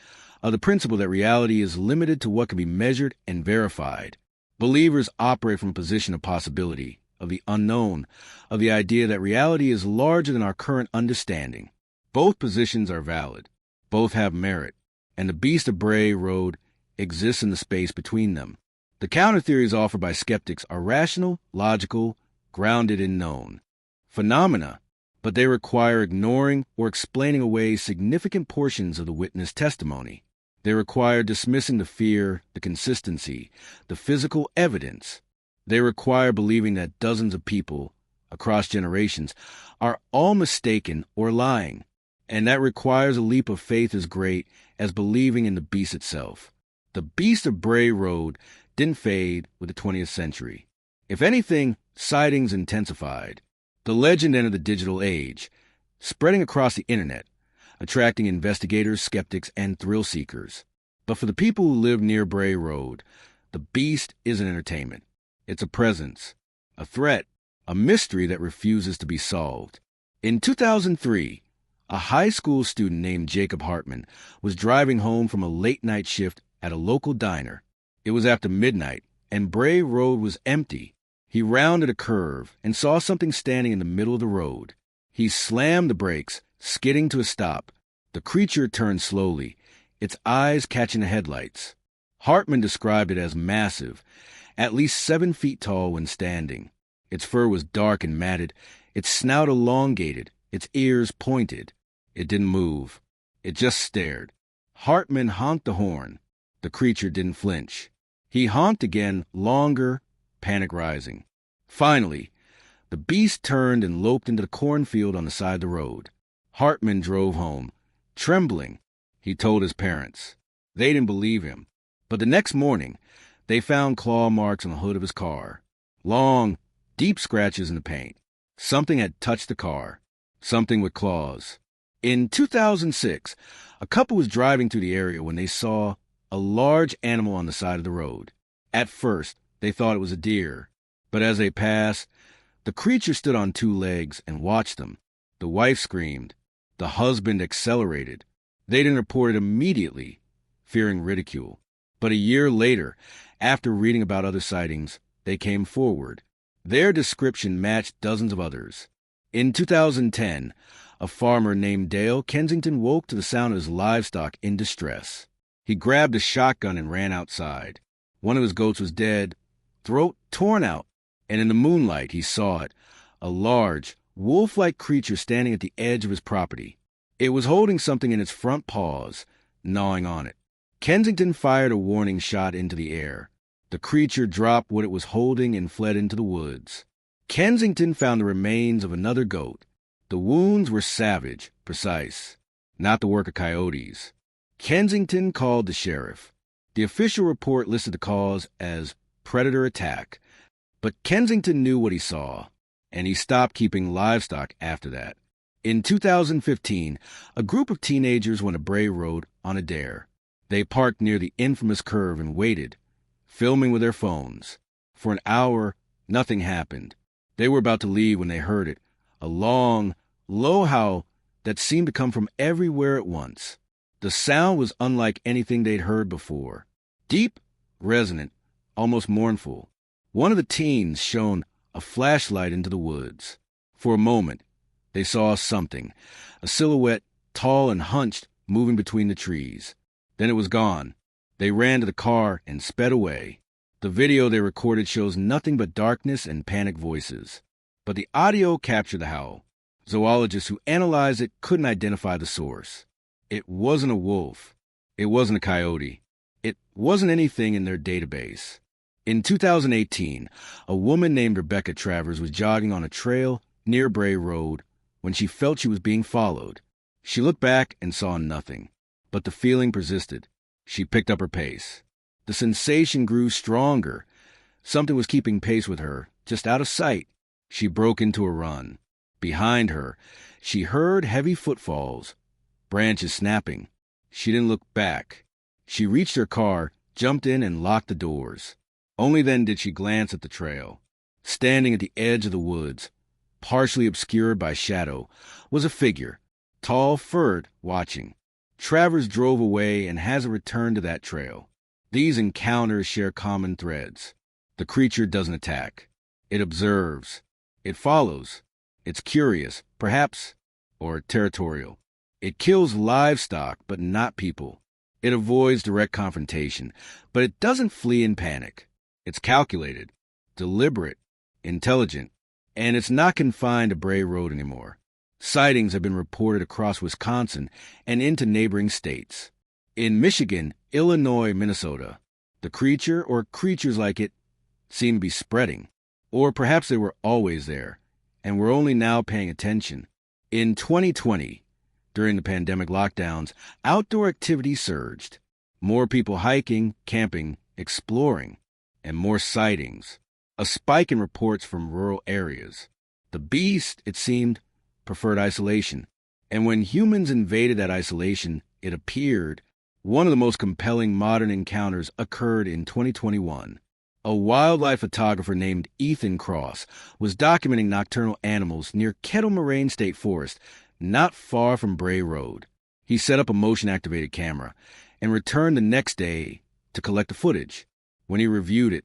of the principle that reality is limited to what can be measured and verified. Believers operate from a position of possibility, of the unknown, of the idea that reality is larger than our current understanding. Both positions are valid. Both have merit, and the Beast of Bray Road exists in the space between them. The counter-theories offered by skeptics are rational, logical, grounded in known phenomena, but they require ignoring or explaining away significant portions of the witness testimony. They require dismissing the fear, the consistency, the physical evidence. They require believing that dozens of people, across generations, are all mistaken or lying. And that requires a leap of faith as great as believing in the beast itself. The Beast of Bray Road didn't fade with the 20th century. If anything, sightings intensified. The legend entered the digital age, spreading across the internet, attracting investigators, skeptics, and thrill seekers. But for the people who live near Bray Road, the beast isn't entertainment. It's a presence, a threat, a mystery that refuses to be solved. In 2003, a high school student named Jacob Hartman was driving home from a late-night shift at a local diner. It was after midnight, and Bray Road was empty. He rounded a curve and saw something standing in the middle of the road. He slammed the brakes, skidding to a stop. The creature turned slowly, its eyes catching the headlights. Hartman described it as massive, at least 7 feet tall when standing. Its fur was dark and matted, its snout elongated, its ears pointed. It didn't move. It just stared. Hartman honked the horn. The creature didn't flinch. He honked again, longer, panic rising. Finally, the beast turned and loped into the cornfield on the side of the road. Hartman drove home, trembling. He told his parents. They didn't believe him. But the next morning, they found claw marks on the hood of his car. Long, deep scratches in the paint. Something had touched the car. Something with claws. In 2006, a couple was driving through the area when they saw a large animal on the side of the road. At first, they thought it was a deer. But as they passed, the creature stood on 2 legs and watched them. The wife screamed. The husband accelerated. They didn't report it immediately, fearing ridicule. But a year later, after reading about other sightings, they came forward. Their description matched dozens of others. In 2010, a farmer named Dale Kensington woke to the sound of his livestock in distress. He grabbed a shotgun and ran outside. One of his goats was dead, throat torn out, and in the moonlight he saw it, a large, wolf-like creature standing at the edge of his property. It was holding something in its front paws, gnawing on it. Kensington fired a warning shot into the air. The creature dropped what it was holding and fled into the woods. Kensington found the remains of another goat. The wounds were savage, precise, not the work of coyotes. Kensington called the sheriff. The official report listed the cause as predator attack, but Kensington knew what he saw, and he stopped keeping livestock after that. In 2015, a group of teenagers went to Bray Road on a dare. They parked near the infamous curve and waited, filming with their phones. For an hour, nothing happened. They were about to leave when they heard it, a long, low howl that seemed to come from everywhere at once. The sound was unlike anything they'd heard before. Deep, resonant, almost mournful. One of the teens shone a flashlight into the woods. For a moment, they saw something, a silhouette, tall and hunched, moving between the trees. Then it was gone. They ran to the car and sped away. The video they recorded shows nothing but darkness and panicked voices. But the audio captured the howl. Zoologists who analyzed it couldn't identify the source. It wasn't a wolf. It wasn't a coyote. It wasn't anything in their database. In 2018, a woman named Rebecca Travers was jogging on a trail near Bray Road when she felt she was being followed. She looked back and saw nothing, but the feeling persisted. She picked up her pace. The sensation grew stronger. Something was keeping pace with her, just out of sight. She broke into a run. Behind her, she heard heavy footfalls, branches snapping. She didn't look back. She reached her car, jumped in, and locked the doors. Only then did she glance at the trail. Standing at the edge of the woods, partially obscured by shadow, was a figure, tall, furred, watching. Travers drove away and hasn't returned to that trail. These encounters share common threads. The creature doesn't attack. It observes. It follows. It's curious, perhaps, or territorial. It kills livestock, but not people. It avoids direct confrontation, but it doesn't flee in panic. It's calculated, deliberate, intelligent, and it's not confined to Bray Road anymore. Sightings have been reported across Wisconsin and into neighboring states. In Michigan, Illinois, Minnesota, the creature or creatures like it seem to be spreading. Or perhaps they were always there, and we're only now paying attention. In 2020, during the pandemic lockdowns, outdoor activity surged. More people hiking, camping, exploring, and more sightings. A spike in reports from rural areas. The beast, it seemed, preferred isolation. And when humans invaded that isolation, it appeared. One of the most compelling modern encounters occurred in 2021. A wildlife photographer named Ethan Cross was documenting nocturnal animals near Kettle Moraine State Forest, not far from Bray Road. He set up a motion-activated camera and returned the next day to collect the footage. When he reviewed it,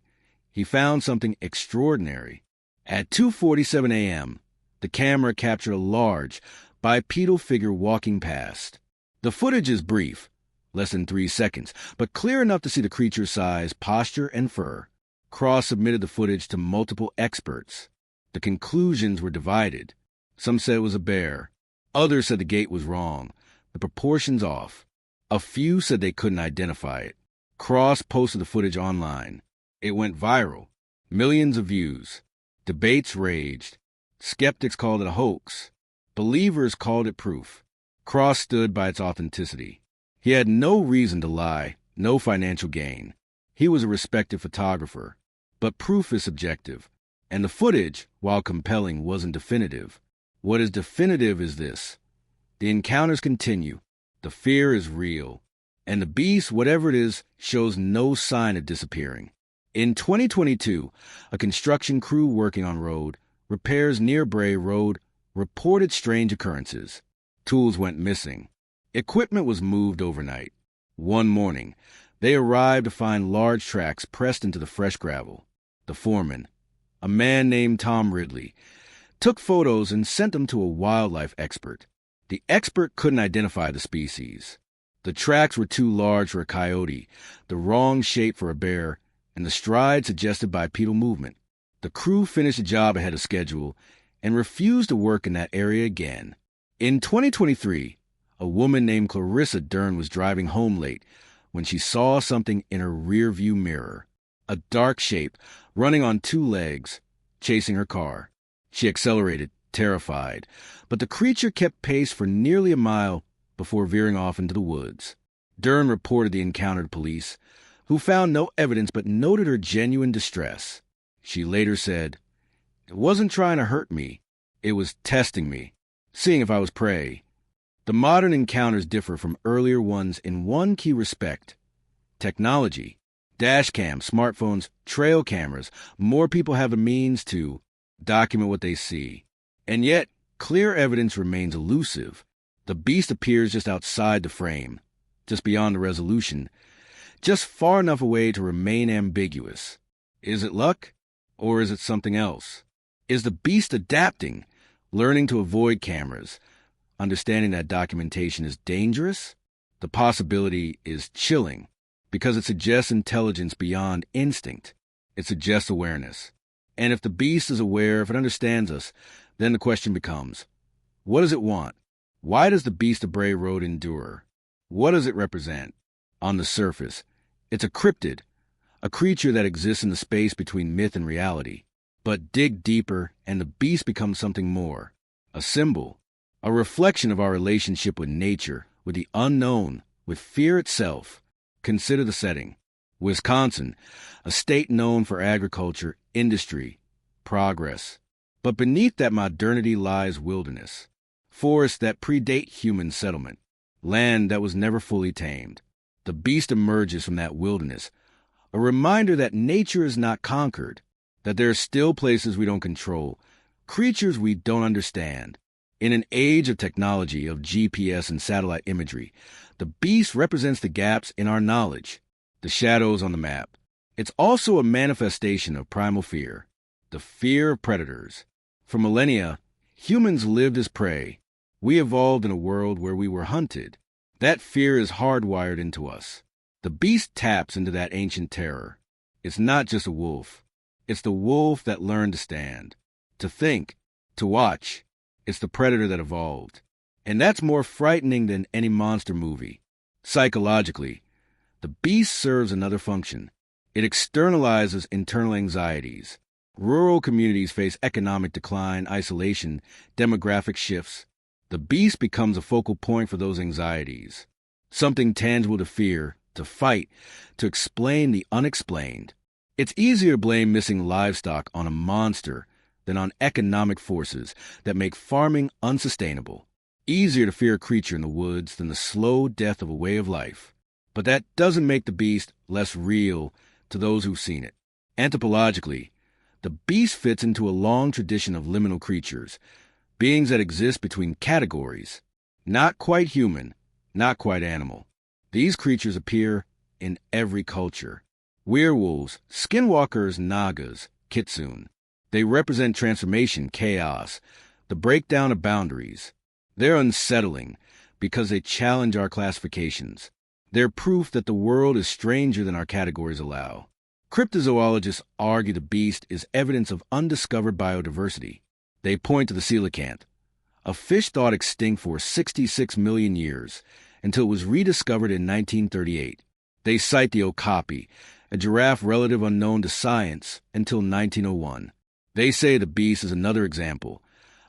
he found something extraordinary. At 2:47 a.m., the camera captured a large, bipedal figure walking past. The footage is brief, less than 3 seconds, but clear enough to see the creature's size, posture, and fur. Cross submitted the footage to multiple experts. The conclusions were divided. Some said it was a bear. Others said the gait was wrong, the proportions off. A few said they couldn't identify it. Cross posted the footage online. It went viral. Millions of views. Debates raged. Skeptics called it a hoax. Believers called it proof. Cross stood by its authenticity. He had no reason to lie, no financial gain. He was a respected photographer. But proof is subjective, and the footage, while compelling, wasn't definitive. What is definitive is this. The encounters continue. The fear is real. And the beast, whatever it is, shows no sign of disappearing. In 2022, a construction crew working on road repairs near Bray Road reported strange occurrences. Tools went missing. Equipment was moved overnight. One morning, they arrived to find large tracks pressed into the fresh gravel. The foreman, a man named Tom Ridley, took photos and sent them to a wildlife expert. The expert couldn't identify the species. The tracks were too large for a coyote, the wrong shape for a bear, and the stride suggested bipedal movement. The crew finished the job ahead of schedule and refused to work in that area again. In 2023, a woman named Clarissa Dern was driving home late when she saw something in her rearview mirror. A dark shape, running on 2 legs, chasing her car. She accelerated, terrified, but the creature kept pace for nearly a mile before veering off into the woods. Dern reported the encounter to police, who found no evidence but noted her genuine distress. She later said, "It wasn't trying to hurt me. It was testing me, seeing if I was prey." The modern encounters differ from earlier ones in one key respect: technology. Dash cams, smartphones, trail cameras. More people have the means to document what they see. And yet, clear evidence remains elusive. The beast appears just outside the frame, just beyond the resolution, just far enough away to remain ambiguous. Is it luck, or is it something else? Is the beast adapting, learning to avoid cameras, understanding that documentation is dangerous? The possibility is chilling, because it suggests intelligence beyond instinct. It suggests awareness. And if the beast is aware, if it understands us, then the question becomes, what does it want? Why does the Beast of Bray Road endure? What does it represent? On the surface, it's a cryptid, a creature that exists in the space between myth and reality. But dig deeper, and the beast becomes something more. A symbol, a reflection of our relationship with nature, with the unknown, with fear itself. Consider the setting. Wisconsin, a state known for agriculture, industry, progress. But beneath that modernity lies wilderness. Forests that predate human settlement. Land that was never fully tamed. The beast emerges from that wilderness. A reminder that nature is not conquered. That there are still places we don't control. Creatures we don't understand. In an age of technology, of GPS and satellite imagery, the beast represents the gaps in our knowledge, the shadows on the map. It's also a manifestation of primal fear, the fear of predators. For millennia, humans lived as prey. We evolved in a world where we were hunted. That fear is hardwired into us. The beast taps into that ancient terror. It's not just a wolf. It's the wolf that learned to stand, to think, to watch. It's the predator that evolved. And that's more frightening than any monster movie. Psychologically, the beast serves another function. It externalizes internal anxieties. Rural communities face economic decline, isolation, demographic shifts. The beast becomes a focal point for those anxieties. Something tangible to fear, to fight, to explain the unexplained. It's easier to blame missing livestock on a monster than on economic forces that make farming unsustainable. Easier to fear a creature in the woods than the slow death of a way of life. But that doesn't make the beast less real to those who've seen it. Anthropologically, the beast fits into a long tradition of liminal creatures, beings that exist between categories. Not quite human, not quite animal. These creatures appear in every culture. Werewolves, skinwalkers, nagas, kitsune. They represent transformation, chaos, the breakdown of boundaries. They're unsettling because they challenge our classifications. They're proof that the world is stranger than our categories allow. Cryptozoologists argue the beast is evidence of undiscovered biodiversity. They point to the coelacanth, a fish thought extinct for 66 million years until it was rediscovered in 1938. They cite the okapi, a giraffe relative unknown to science until 1901. They say the beast is another example,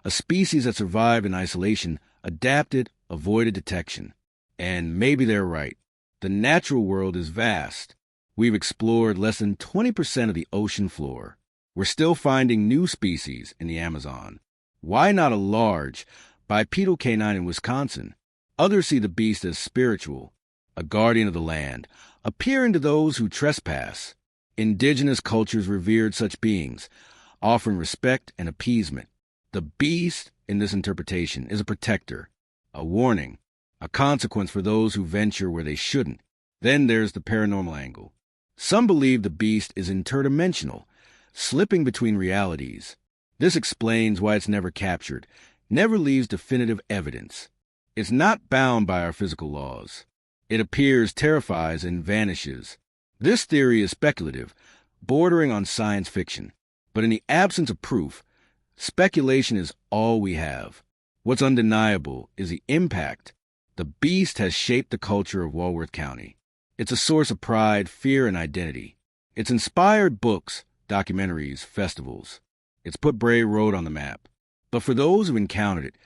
a species that survived in isolation, adapted, avoided detection. And maybe they're right. The natural world is vast. We've explored less than 20% of the ocean floor. We're still finding new species in the Amazon. Why not a large, bipedal canine in Wisconsin? Others see the beast as spiritual, a guardian of the land, appearing to those who trespass. Indigenous cultures revered such beings, offering respect and appeasement. The beast, in this interpretation, is a protector, a warning, a consequence for those who venture where they shouldn't. Then there's the paranormal angle. Some believe the beast is interdimensional, slipping between realities. This explains why it's never captured, never leaves definitive evidence. It's not bound by our physical laws. It appears, terrifies, and vanishes. This theory is speculative, bordering on science fiction. But in the absence of proof, speculation is all we have. What's undeniable is the impact. The beast has shaped the culture of Walworth County. It's a source of pride, fear, and identity. It's inspired books, documentaries, festivals. It's put Bray Road on the map. But for those who encountered it,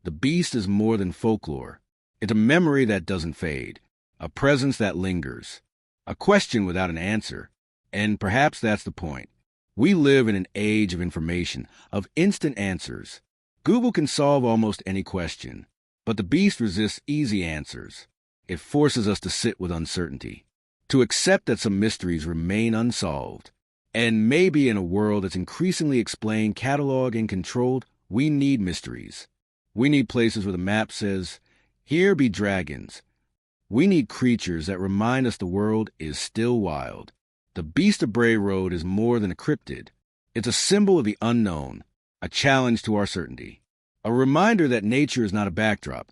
the beast is more than folklore. It's a memory that doesn't fade, a presence that lingers, a question without an answer. And perhaps that's the point. We live in an age of information, of instant answers. Google can solve almost any question, but the beast resists easy answers. It forces us to sit with uncertainty, to accept that some mysteries remain unsolved. And maybe in a world that's increasingly explained, cataloged, and controlled, we need mysteries. We need places where the map says, "Here be dragons." We need creatures that remind us the world is still wild. The Beast of Bray Road is more than a cryptid. It's a symbol of the unknown, a challenge to our certainty, a reminder that nature is not a backdrop.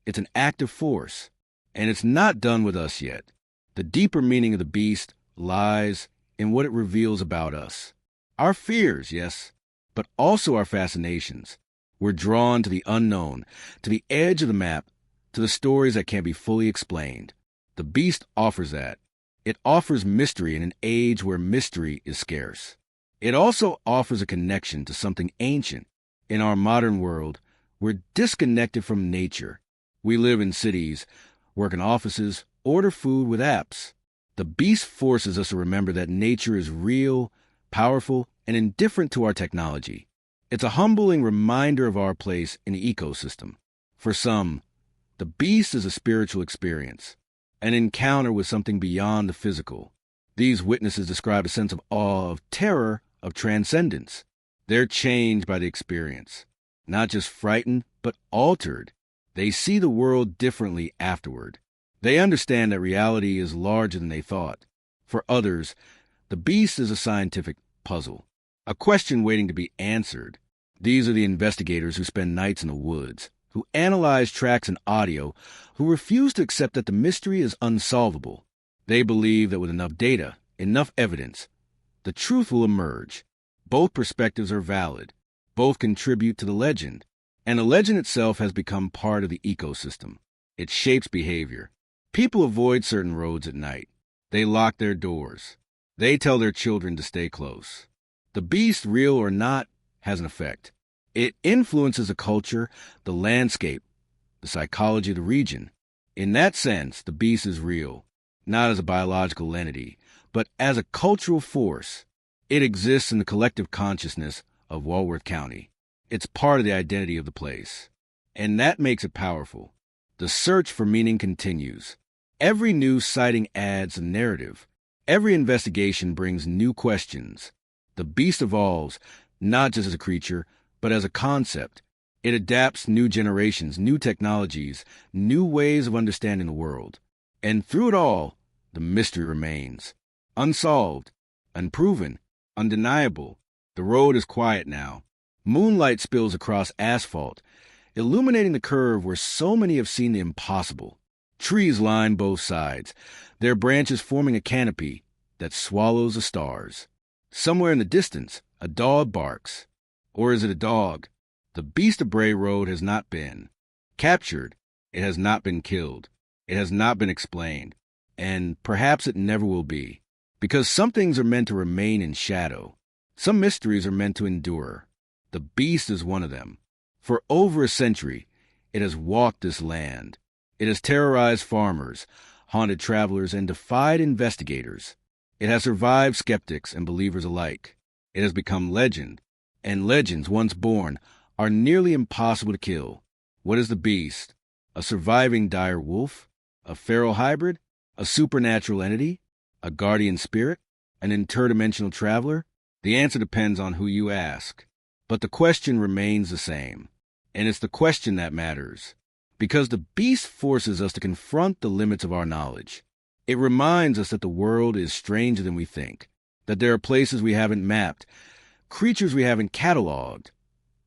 It's an active force, and it's not done with us yet. The deeper meaning of the beast lies in what it reveals about us. Our fears, yes, but also our fascinations. We're drawn to the unknown, to the edge of the map, to the stories that can't be fully explained. The beast offers that. It offers mystery in an age where mystery is scarce. It also offers a connection to something ancient. In our modern world, we're disconnected from nature. We live in cities, work in offices, order food with apps. The beast forces us to remember that nature is real, powerful, and indifferent to our technology. It's a humbling reminder of our place in the ecosystem. For some, the beast is a spiritual experience, an encounter with something beyond the physical. These witnesses describe a sense of awe, of terror, of transcendence. They're changed by the experience, not just frightened, but altered. They see the world differently afterward. They understand that reality is larger than they thought. For others, the beast is a scientific puzzle, a question waiting to be answered. These are the investigators who spend nights in the woods, who analyze tracks and audio, who refuse to accept that the mystery is unsolvable. They believe that with enough data, enough evidence, the truth will emerge. Both perspectives are valid. Both contribute to the legend. And the legend itself has become part of the ecosystem. It shapes behavior. People avoid certain roads at night. They lock their doors. They tell their children to stay close. The beast, real or not, has an effect. It influences the culture, the landscape, the psychology of the region. In that sense, the beast is real, not as a biological entity, but as a cultural force. It exists in the collective consciousness of Walworth County. It's part of the identity of the place. And that makes it powerful. The search for meaning continues. Every new sighting adds a narrative. Every investigation brings new questions. The beast evolves, not just as a creature, but as a concept. It adapts new generations, new technologies, new ways of understanding the world. And through it all, the mystery remains. Unsolved, unproven, undeniable. The road is quiet now. Moonlight spills across asphalt, illuminating the curve where so many have seen the impossible. Trees line both sides, their branches forming a canopy that swallows the stars. Somewhere in the distance, a dog barks. Or is it a dog? The Beast of Bray Road has not been captured. It has not been killed. It has not been explained. And perhaps it never will be. Because some things are meant to remain in shadow. Some mysteries are meant to endure. The beast is one of them. For over a century, it has walked this land. It has terrorized farmers, haunted travelers, and defied investigators. It has survived skeptics and believers alike. It has become legend, and legends, once born, are nearly impossible to kill. What is the beast? A surviving dire wolf? A feral hybrid? A supernatural entity? A guardian spirit? An interdimensional traveler? The answer depends on who you ask. But the question remains the same. And it's the question that matters. Because the beast forces us to confront the limits of our knowledge. It reminds us that the world is stranger than we think, that there are places we haven't mapped, creatures we haven't cataloged,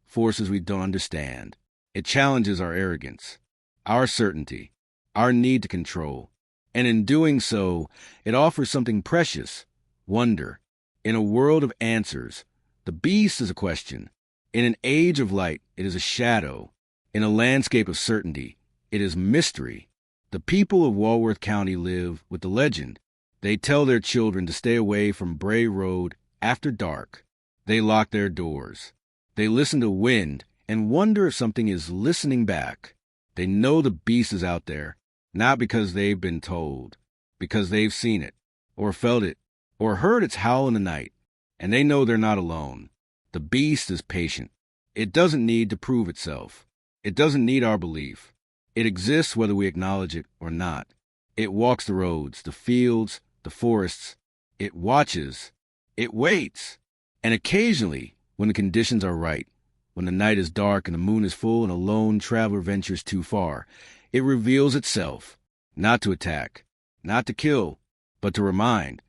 forces we don't understand. It challenges our arrogance, our certainty, our need to control. And in doing so, it offers something precious, wonder. In a world of answers, the beast is a question. In an age of light, it is a shadow. In a landscape of certainty, it is mystery. The people of Walworth County live with the legend. They tell their children to stay away from Bray Road after dark. They lock their doors. They listen to wind and wonder if something is listening back. They know the beast is out there, not because they've been told, because they've seen it, or felt it, or heard its howl in the night. And they know they're not alone. The beast is patient. It doesn't need to prove itself. It doesn't need our belief. It exists whether we acknowledge it or not. It walks the roads, the fields, the forests. It watches. It waits. And occasionally, when the conditions are right, when the night is dark and the moon is full and a lone traveler ventures too far, it reveals itself, not to attack, not to kill, but to remind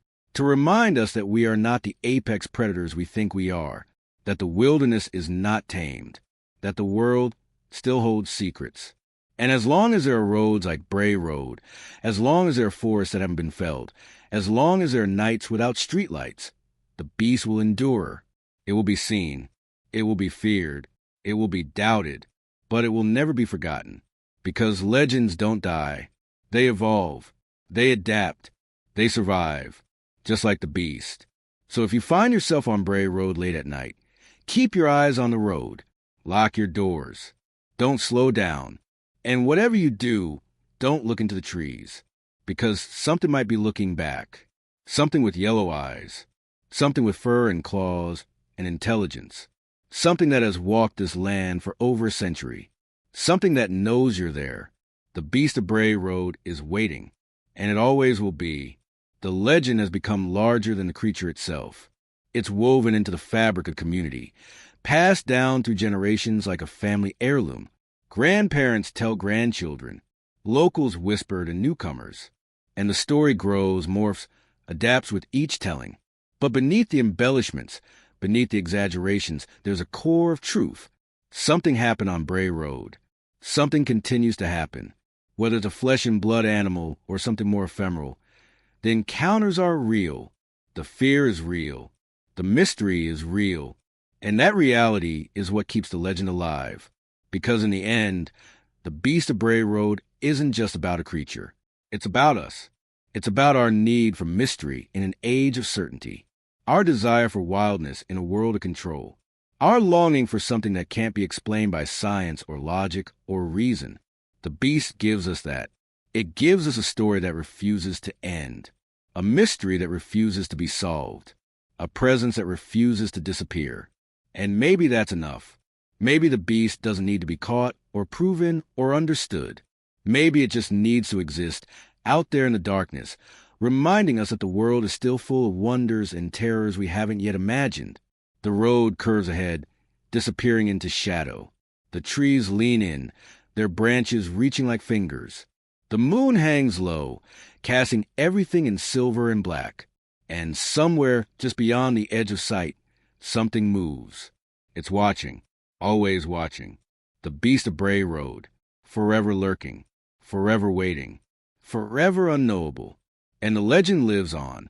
us that we are not the apex predators we think we are, that the wilderness is not tamed, that the world still holds secrets. And as long as there are roads like Bray Road, as long as there are forests that haven't been felled, as long as there are nights without streetlights, the beast will endure. It will be seen. It will be feared. It will be doubted. But it will never be forgotten. Because legends don't die. They evolve. They adapt. They survive. Just like the beast. So if you find yourself on Bray Road late at night, keep your eyes on the road. Lock your doors. Don't slow down. And whatever you do, don't look into the trees. Because something might be looking back. Something with yellow eyes. Something with fur and claws and intelligence. Something that has walked this land for over a century. Something that knows you're there. The Beast of Bray Road is waiting. And it always will be. The legend has become larger than the creature itself. It's woven into the fabric of community, passed down through generations like a family heirloom. Grandparents tell grandchildren. Locals whisper to newcomers. And the story grows, morphs, adapts with each telling. But beneath the embellishments, beneath the exaggerations, there's a core of truth. Something happened on Bray Road. something continues to happen. Whether it's a flesh and blood animal or something more ephemeral, the encounters are real. The fear is real. The mystery is real. And that reality is what keeps the legend alive. Because in the end, the Beast of Bray Road isn't just about a creature. It's about us. It's about our need for mystery in an age of certainty. Our desire for wildness in a world of control. Our longing for something that can't be explained by science or logic or reason. The Beast gives us that. It gives us a story that refuses to end. A mystery that refuses to be solved. A presence that refuses to disappear. And maybe that's enough. Maybe the Beast doesn't need to be caught or proven or understood. Maybe it just needs to exist out there in the darkness, reminding us that the world is still full of wonders and terrors we haven't yet imagined. The road curves ahead, disappearing into shadow. The trees lean in, their branches reaching like fingers. The moon hangs low, casting everything in silver and black. And somewhere just beyond the edge of sight, something moves. It's watching, always watching. The Beast of Bray Road, forever lurking, forever waiting, forever unknowable. And the legend lives on,